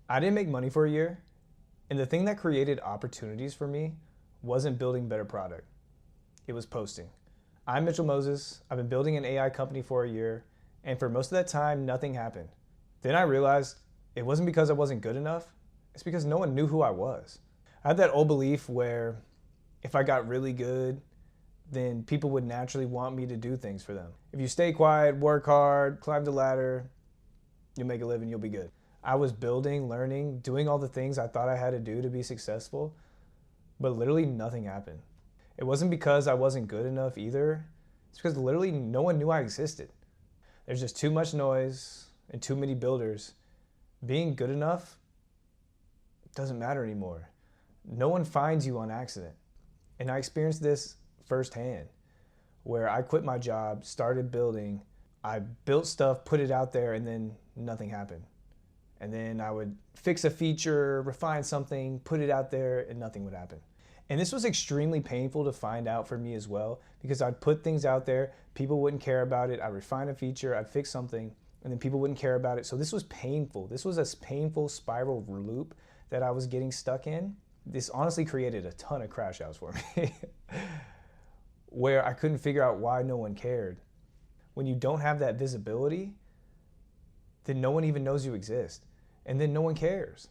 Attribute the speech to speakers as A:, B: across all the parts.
A: I didn't make money for a year, and the thing that created opportunities for me wasn't building better product. It was posting. I'm Mitchell Moses. I've been building an AI company for a year, and for most of that time, nothing happened. Then I realized it wasn't because I wasn't good enough, it's because no one knew who I was. I had that old belief where if I got really good, then people would naturally want me to do things for them. If you stay quiet, work hard, climb the ladder, you'll make a living, you'll be good. I was building, learning, doing all the things I thought I had to do to be successful, but literally nothing happened. It wasn't because I wasn't good enough either. It's because literally no one knew I existed. There's just too much noise and too many builders. Being good enough doesn't matter anymore. No one finds you on accident. And I experienced this firsthand, where I quit my job, started building, I built stuff, put it out there, and then nothing happened. And then I would fix a feature, refine something, put it out there, and nothing would happen. And this was extremely painful to find out for me as well, because I'd put things out there, people wouldn't care about it, I'd refine a feature, I'd fix something, and then people wouldn't care about it. So this was painful. This was a painful spiral loop that I was getting stuck in. This honestly created a ton of crash outs for me, where I couldn't figure out why no one cared. When you don't have that visibility, then no one even knows you exist, and then no one cares.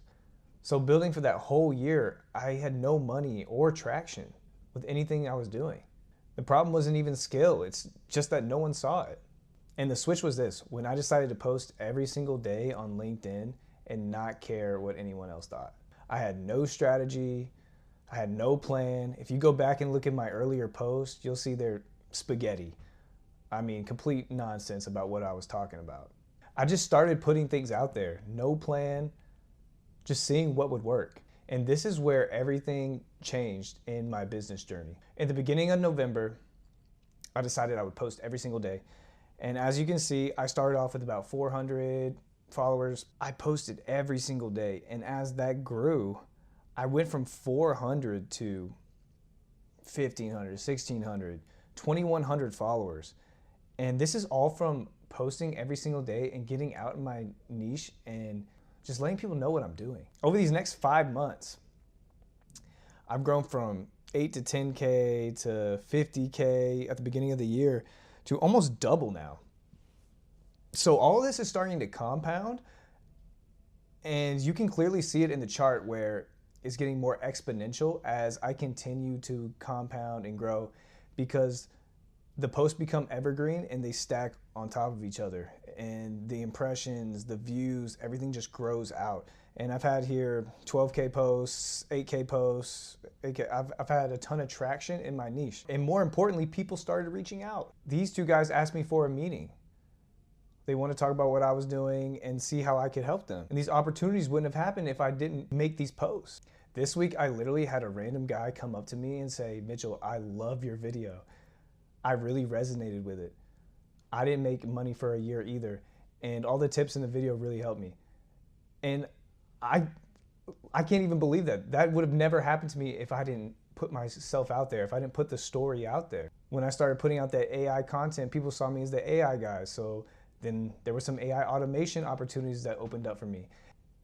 A: So building for that whole year, I had no money or traction with anything I was doing. The problem wasn't even skill, it's just that no one saw it. And the switch was this: when I decided to post every single day on LinkedIn and not care what anyone else thought. I had no strategy, I had no plan. If you go back and look at my earlier posts, you'll see they're spaghetti. I mean, complete nonsense about what I was talking about. I just started putting things out there, no plan, just seeing what would work. And this is where everything changed in my business journey. In the beginning of November, I decided I would post every single day. And as you can see, I started off with about 400 followers. I posted every single day. And as that grew, I went from 400 to 1,500, 1,600, 2,100 followers. And this is all from posting every single day and getting out in my niche and just letting people know what I'm doing. Over these next 5 months, I've grown from 8 to 10K to 50K at the beginning of the year to almost double now. So all of this is starting to compound, and you can clearly see it in the chart where it's getting more exponential as I continue to compound and grow, because the posts become evergreen and they stack on top of each other, and the impressions, the views, everything just grows out. And I've had here 12K posts, 8K posts, 8K. I've had a ton of traction in my niche. And more importantly, people started reaching out. These two guys asked me for a meeting. They want to talk about what I was doing and see how I could help them. And these opportunities wouldn't have happened if I didn't make these posts. This week, I literally had a random guy come up to me and say, "Mitchell, I love your video. I really resonated with it. I didn't make money for a year either, and all the tips in the video really helped me." And I can't even believe that. That would have never happened to me if I didn't put myself out there, if I didn't put the story out there. When I started putting out that AI content, people saw me as the AI guy. So then there were some AI automation opportunities that opened up for me.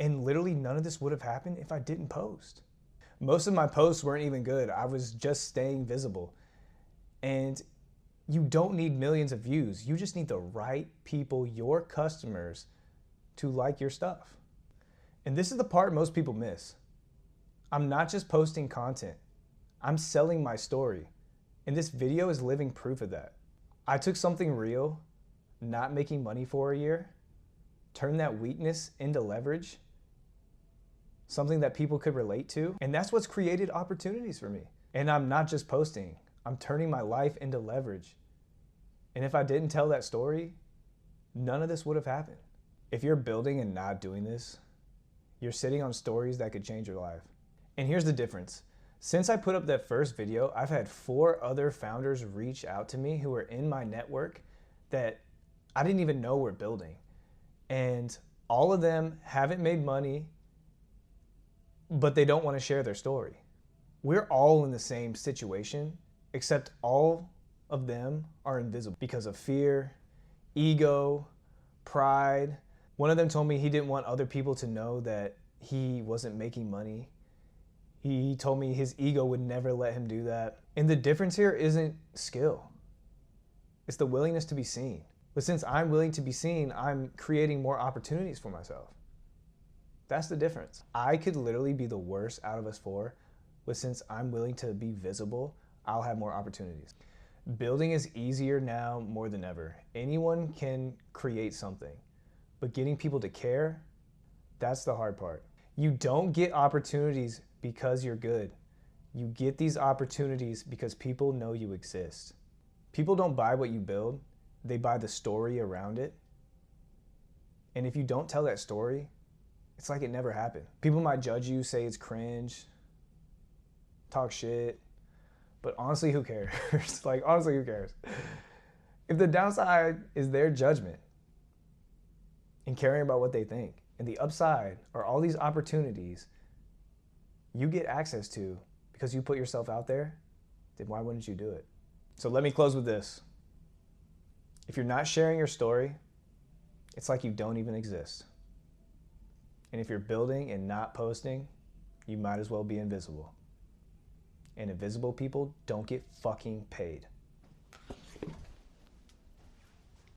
A: And literally none of this would have happened if I didn't post. Most of my posts weren't even good. I was just staying visible. And you don't need millions of views. You just need the right people, your customers, to like your stuff. And this is the part most people miss. I'm not just posting content. I'm selling my story. And this video is living proof of that. I took something real, not making money for a year, turned that weakness into leverage, something that people could relate to, and that's what's created opportunities for me. And I'm not just posting. I'm turning my life into leverage. And if I didn't tell that story, none of this would have happened. If you're building and not doing this, you're sitting on stories that could change your life. And here's the difference. Since I put up that first video, I've had 4 other founders reach out to me who are in my network that I didn't even know were building. And all of them haven't made money, but they don't want to share their story. We're all in the same situation, except all of them are invisible because of fear, ego, pride. One of them told me he didn't want other people to know that he wasn't making money. He told me his ego would never let him do that. And the difference here isn't skill. It's the willingness to be seen. But since I'm willing to be seen, I'm creating more opportunities for myself. That's the difference. I could literally be the worst out of us four, but since I'm willing to be visible, I'll have more opportunities. Building is easier now more than ever. Anyone can create something, but getting people to care, that's the hard part. You don't get opportunities because you're good. You get these opportunities because people know you exist. People don't buy what you build, they buy the story around it. And if you don't tell that story, it's like it never happened. People might judge you, say it's cringe, talk shit, but honestly, who cares? Like, honestly, who cares? If the downside is their judgment and caring about what they think, and the upside are all these opportunities you get access to because you put yourself out there, then why wouldn't you do it? So let me close with this. If you're not sharing your story, it's like you don't even exist. And if you're building and not posting, you might as well be invisible. And invisible people don't get fucking paid.